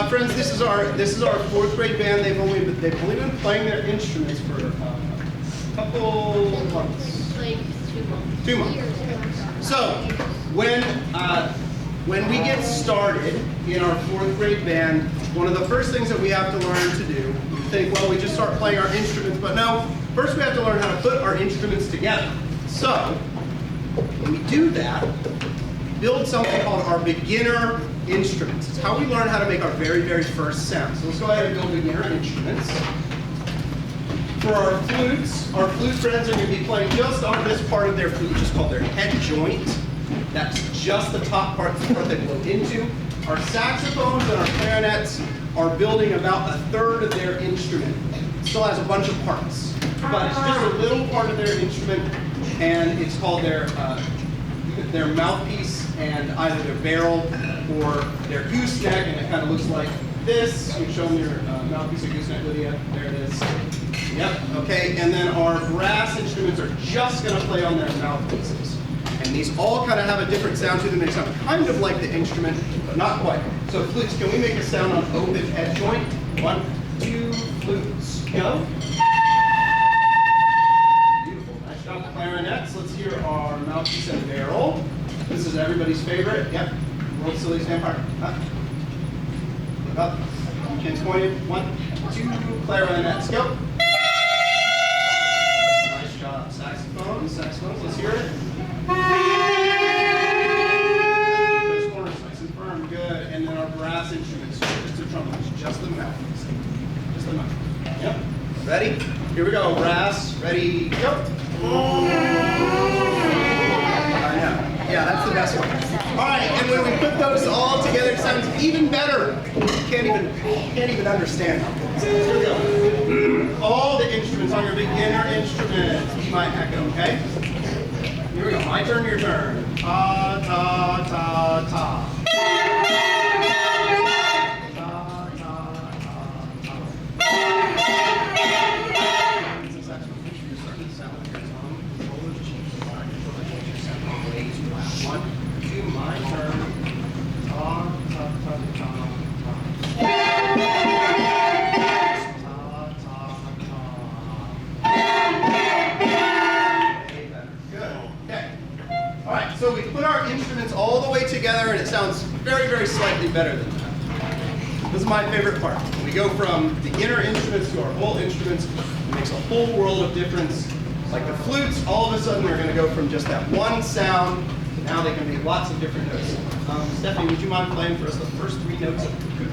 friends, this is our fourth grade band. They've only been playing their instruments for a couple months. Like 2 months. So when we get started in our fourth grade band, one of the first things that we have to learn to do, you think, well, we just start playing our instruments, but no. First, we have to learn how to put our instruments together. So when we do that, build something called our beginner instruments. It's how we learn how to make our very, very first sound. So let's go ahead and build beginner instruments. For our flute friends are going to be playing just on this part of their flute, which is called their head joint. That's just the top part, the part they blow into. Our saxophones and our clarinets are building about a third of their instrument. It still has a bunch of parts, but it's just a little part of their instrument, and it's called their mouthpiece and either their barrel or their gooseneck, and it kind of looks like this. You show them your mouthpiece or gooseneck, Lydia. There it is. Yep, okay, and then our brass instruments are just going to play on their mouthpieces. And these all kind of have a different sound to them. They sound kind of like the instrument, but not quite. So flutes, can we make a sound on open head joint? 1, 2, flutes, go. Beautiful, nice job. Clarinets, let's hear our mouthpiece and barrel. This is everybody's favorite. Yep, World Silliest Vampire. Up. Look up. Chin's pointed. 1, 2, clarinets, go. Nice job. Saxophones, let's hear it. Those corners nice and firm, good. And then our brass instruments, trumpets or trumpets, just the mouth. Just the mouth. Yep. Ready? Here we go. Brass, ready, go. I know. Yeah, that's the best one. All right, and when we put those all together, it sounds even better. You can't even understand how good it sounds. Here we go. All the instruments on your beginner instruments. Be my echo, okay? Here we go. My turn, your turn. Ta, ta, ta, ta. So we put our instruments all the way together, and it sounds very, very slightly better than that. This is my favorite part. When we go from beginner instruments to our whole instruments, it makes a whole world of difference. Like the flutes, all of a sudden they're going to go from just that one sound to now they can make lots of different notes. Stephanie, would you mind playing for us the first 3 notes of the flute?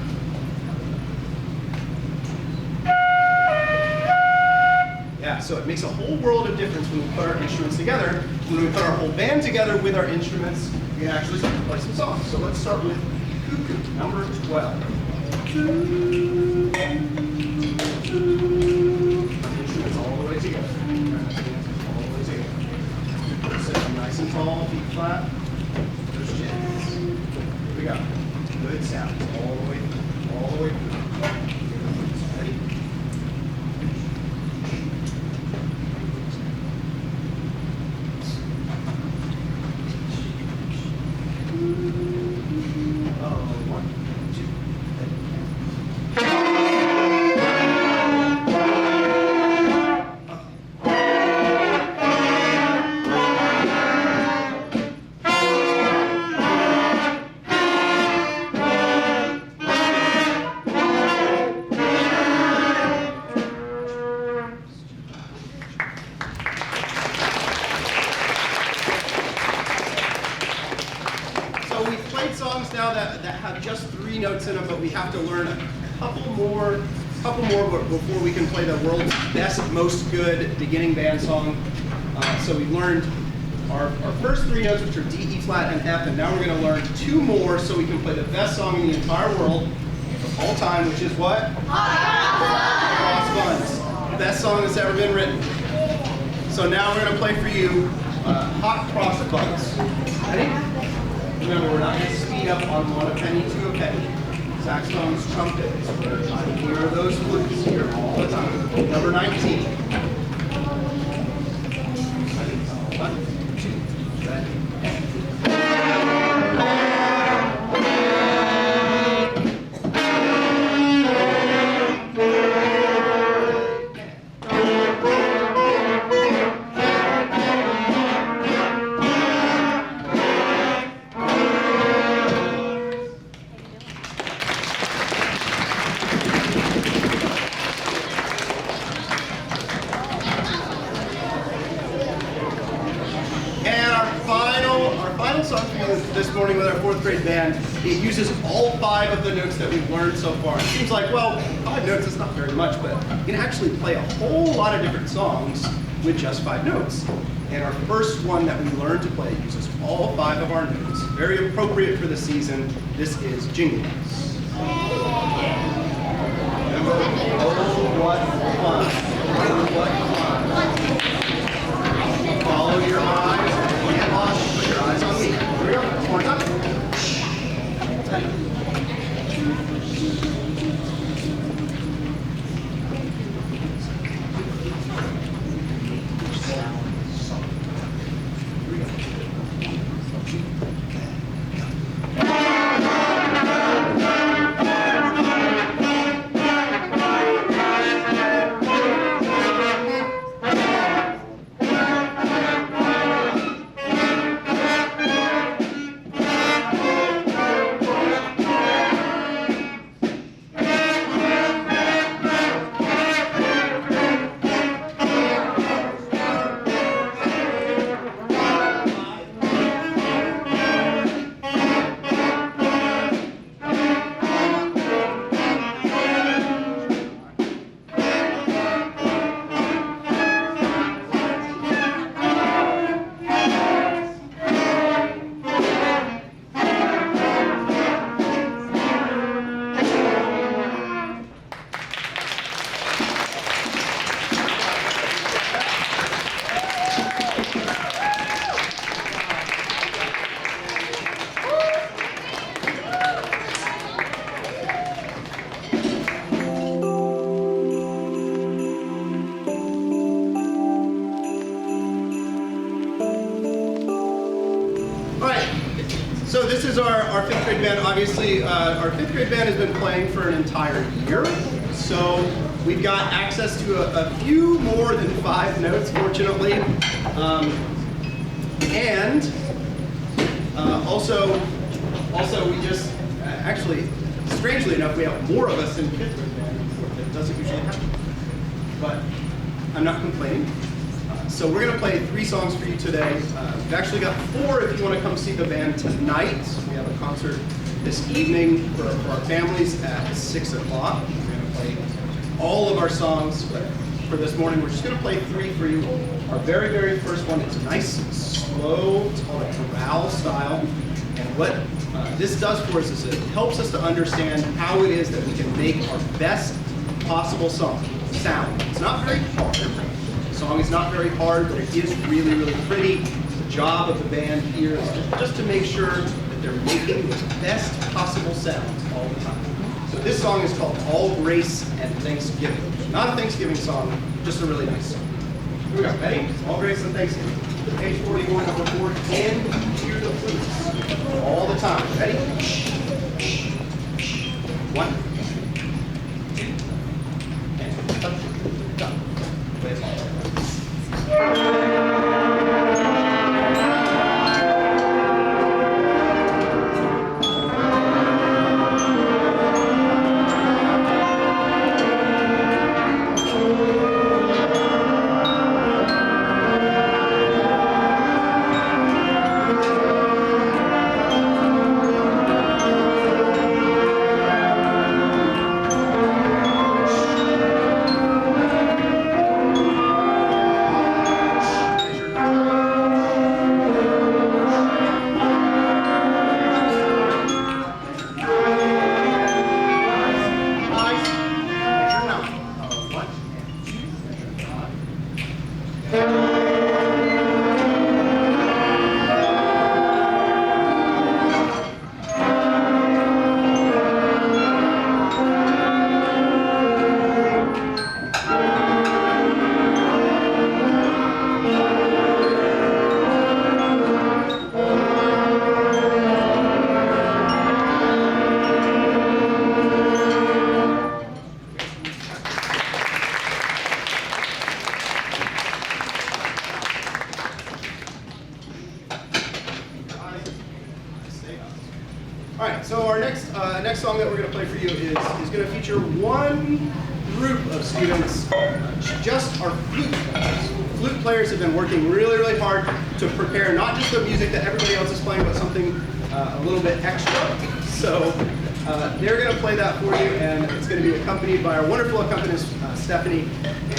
Yeah, so it makes a whole world of difference when we put our instruments together. When we put our whole band together with our instruments, we can actually start to play some songs. So let's start with Cuckoo, number 12. Instruments all the way together. All the way together. Sit them nice and tall, feet flat. There's chins. Here we go. Good sounds all the way through. All the way through. Ready? That have just 3 notes in them, but we have to learn a couple more before we can play the world's best, most good beginning band song. So we learned our first 3 notes, which are D, E flat, and F, and now we're going to learn 2 more so we can play the best song in the entire world of all time, which is what? Cross Buns. The best song that's ever been written. So now we're going to play for you Hot Cross Buns. Ready? Remember, we're not going to speed up on 1 a penny, 2 a penny. Saxophones, trumpets, I hear those flutes here all the time. Number 19. 1, 2, ready. grade band, it uses all 5 of the notes that we've learned so far. It seems like, well, 5 notes is not very much, but you can actually play a whole lot of different songs with just 5 notes. And our first one that we learned to play uses all 5 of our notes. Very appropriate for the season. This is Jingle Bells. Oh, what fun. Oh, what fun. Follow your eyes. Get lost. Put your eyes on me. Here we go. One more time. So this is our 5th grade band. Obviously, our 5th grade band has been playing for an entire year. So we've got access to a few more than 5 notes, fortunately. Also we just, actually, strangely enough, we have more of us in 5th grade band. That doesn't usually happen. But I'm not complaining. So we're going to play 3 songs for you today. We've actually got 4 if you want to come see the band tonight. We have a concert this evening for our families at 6 o'clock. We're going to play all of our songs, but for this morning we're just going to play 3 for you. Our very, very first one is nice and slow. It's called a chorale style. And what this does for us is it helps us to understand how it is that we can make our best possible song sound. It's not very hard. The song is not very hard, but it is really, really pretty. The job of the band here is just to make sure that they're making the best possible sound all the time. So this song is called All Grace and Thanksgiving. Not a Thanksgiving song, just a really nice song. Here we go. Ready? All Grace and Thanksgiving. Page 41, number 4, and hear the flutes. All the time. Ready? 1, 2, and up, down. Play it all. All right, so our next song that we're going to play for you is going to feature one group of students, just our flute players. Flute players have been working really, really hard to prepare not just the music that everybody else is playing, but something a little bit extra. So they're going to play that for you, and it's going to be accompanied by our wonderful accompanist, Stephanie.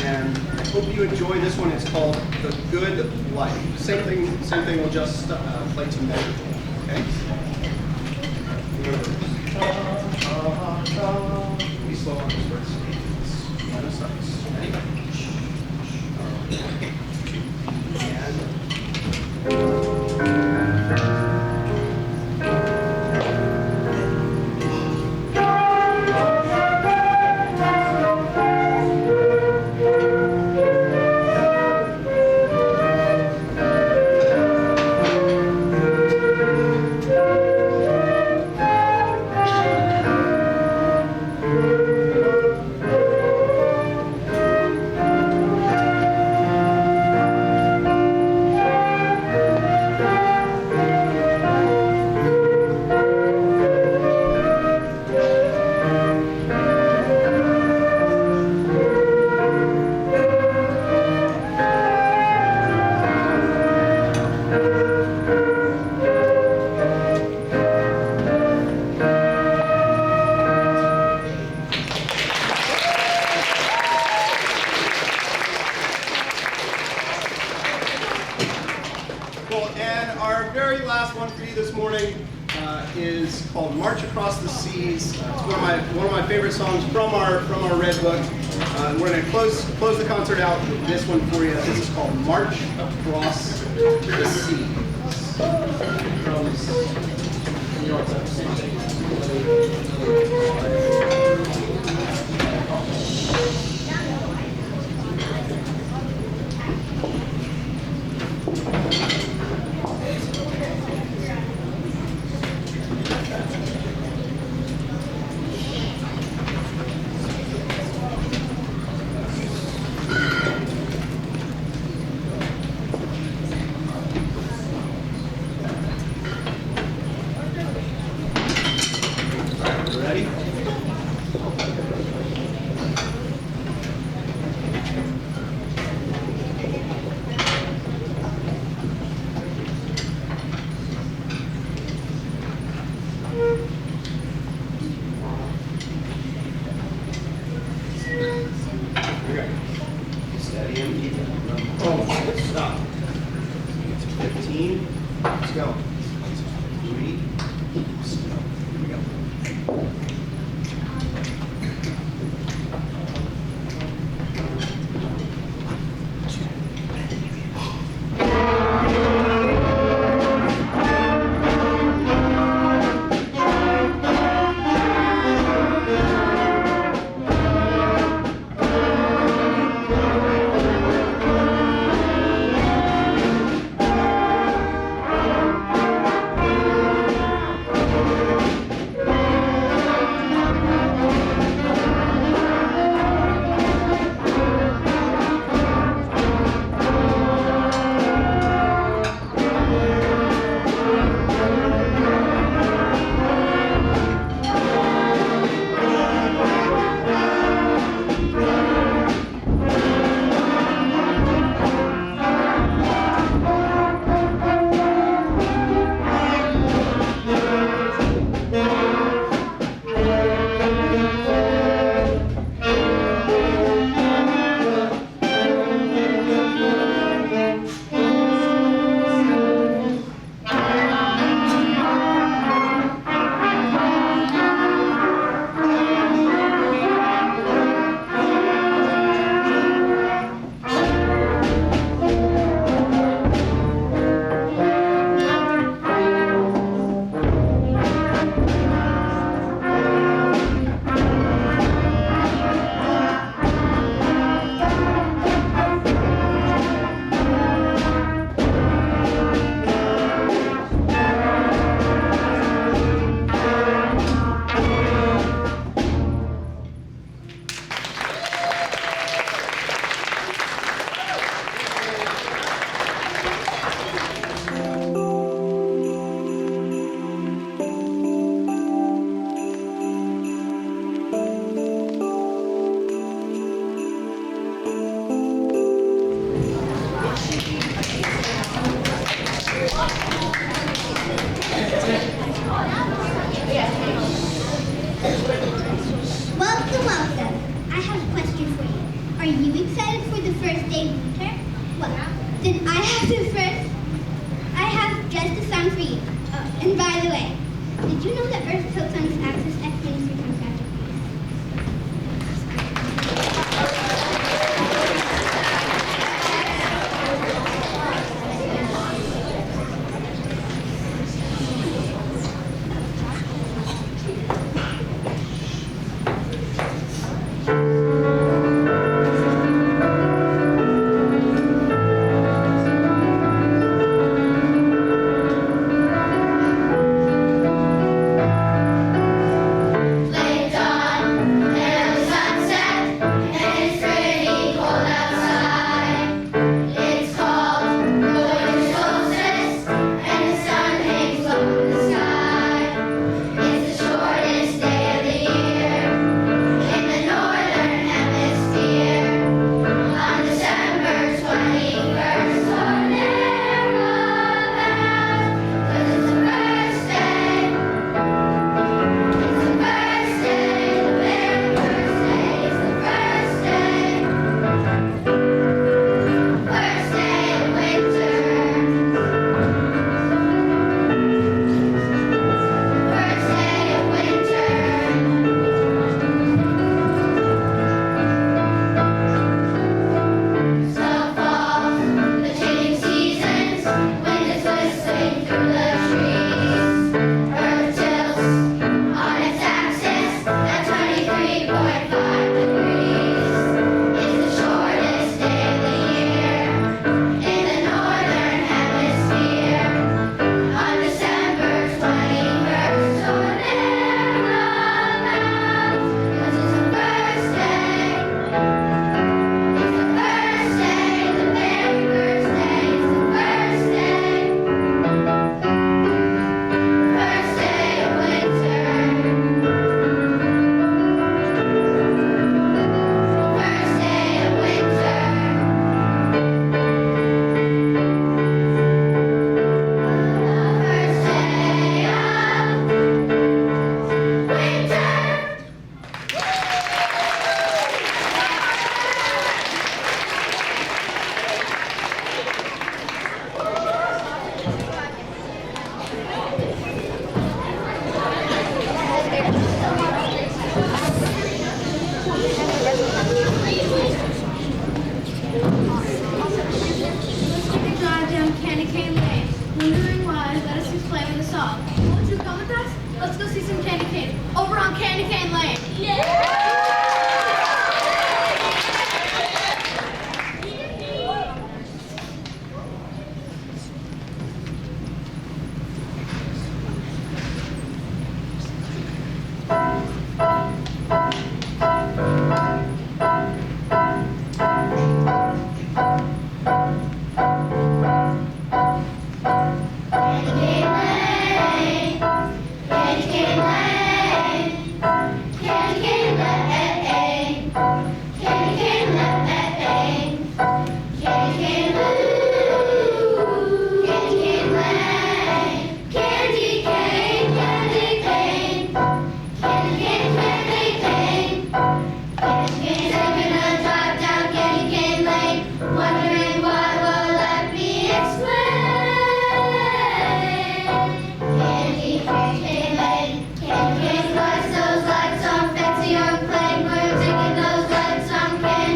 And I hope you enjoy this one. It's called The Good Life. Same thing, we'll just play to measure. Okay? Be slow on this verse. Minus size. Ready? And our very last one for you this morning is called "March Across the Seas." It's one of my favorite songs from our Red Book. We're going to close the concert out with this one for you. This is called "March Across the Seas." Ready? Okay. Steady and keep it. Oh, stop. 15. Let's go. 3. Stop. Here we go. excited for the first day of winter? Well, then I have just a song for you. And by the way, did you know that Earth Photons axis X means 3 times faster? Let's go see some candy cane. Over on Candy Cane Lane. Candy cane, lights, those lights on fancy airplane. We're taking those lights on candy.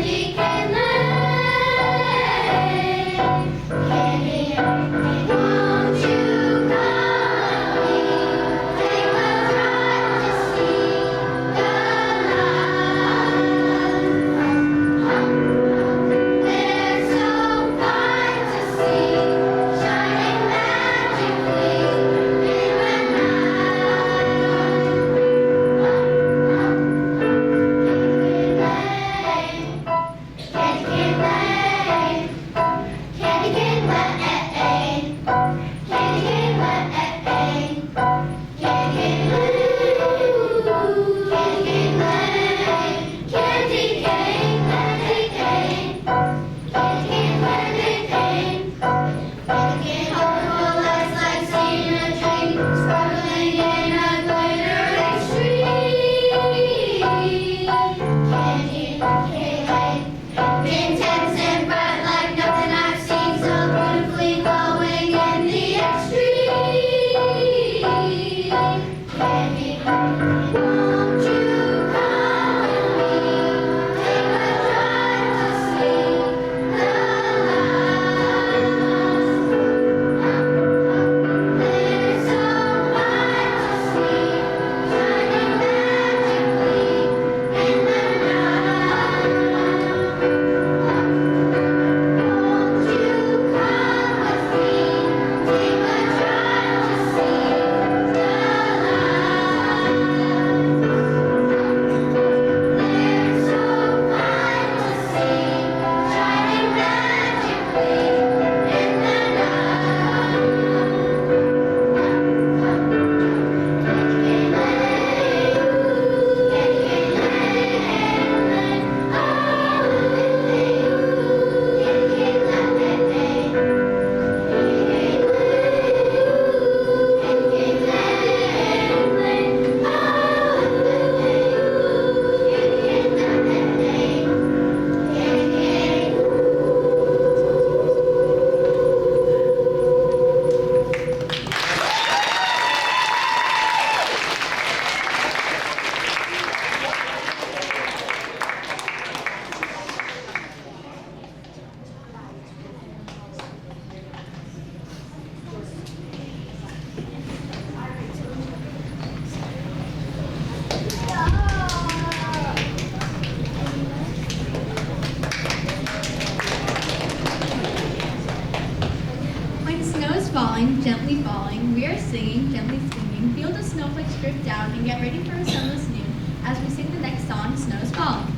falling, gently falling. We are singing, gently singing. Feel the snowflakes drift down and get ready for a sunless noon as we sing the next song, Snow's Falling.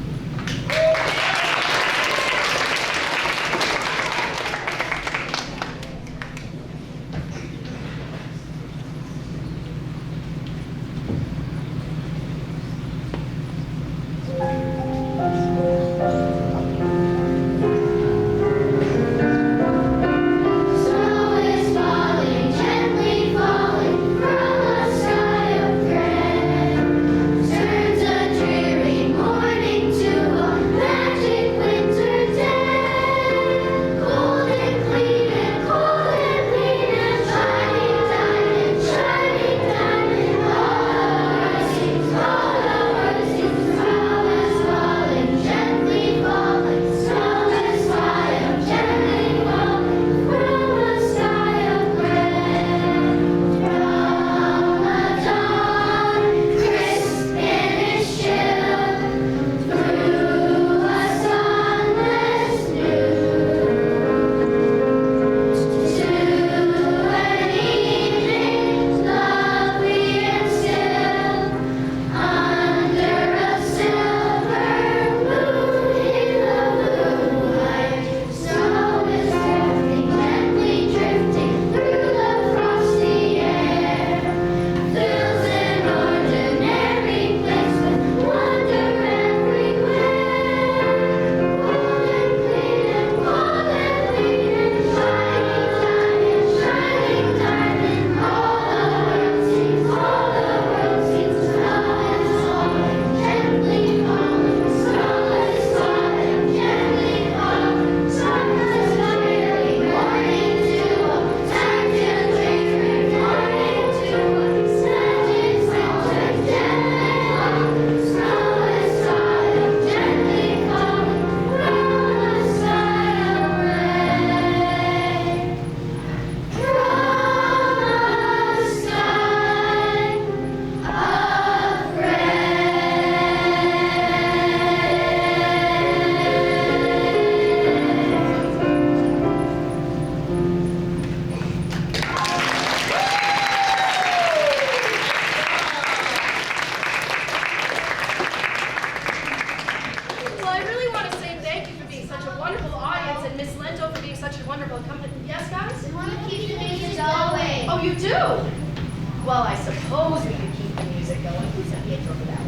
Well, I suppose we could keep the music going. Who's that the intro for that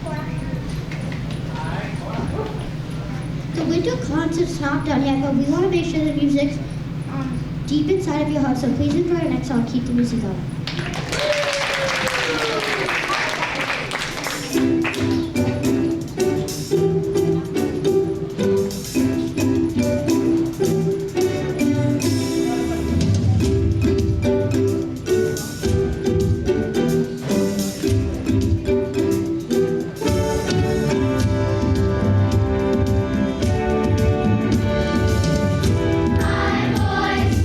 one? The winter concert's not done yet, but we want to make sure the music's deep inside of your heart, so please enjoy our next song, Keep the Music Going. My voice,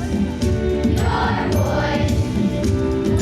your voice.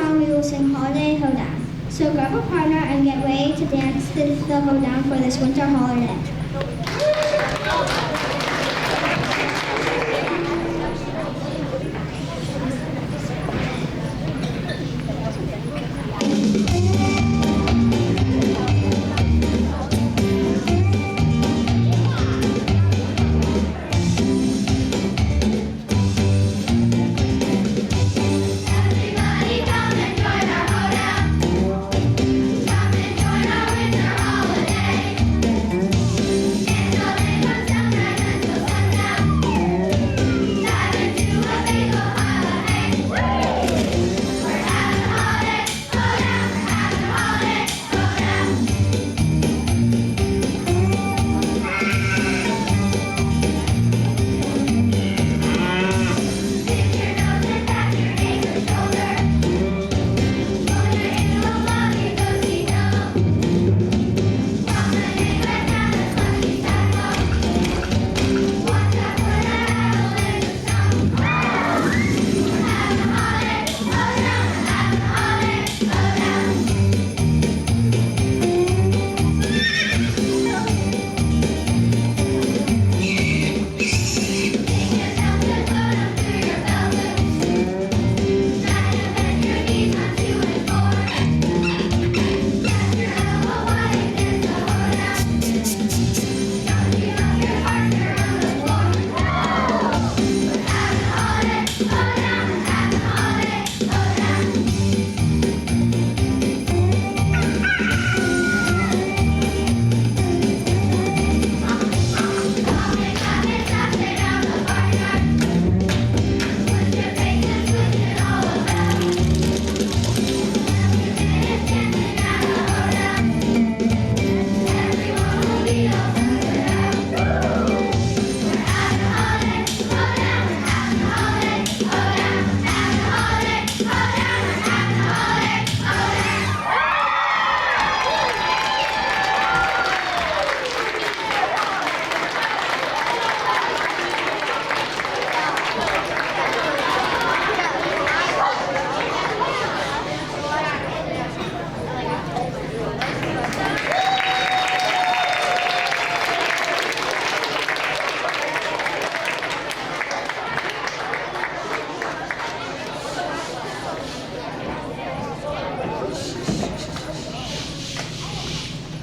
song, we will sing Holiday Hoedown. So grab a partner and get ready to dance the hoedown for this winter holiday.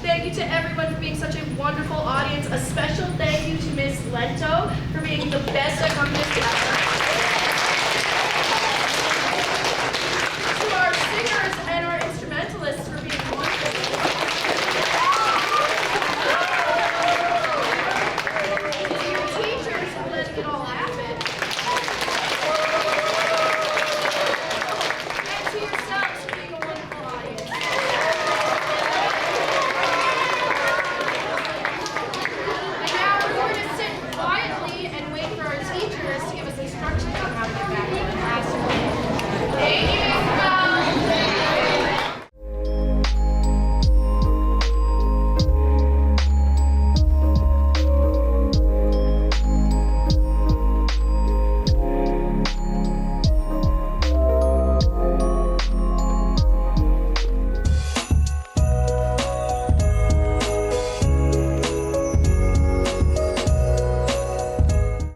Thank you to everyone for being such a wonderful audience. A special thank you to Miss Lento for being the best accompanist ever.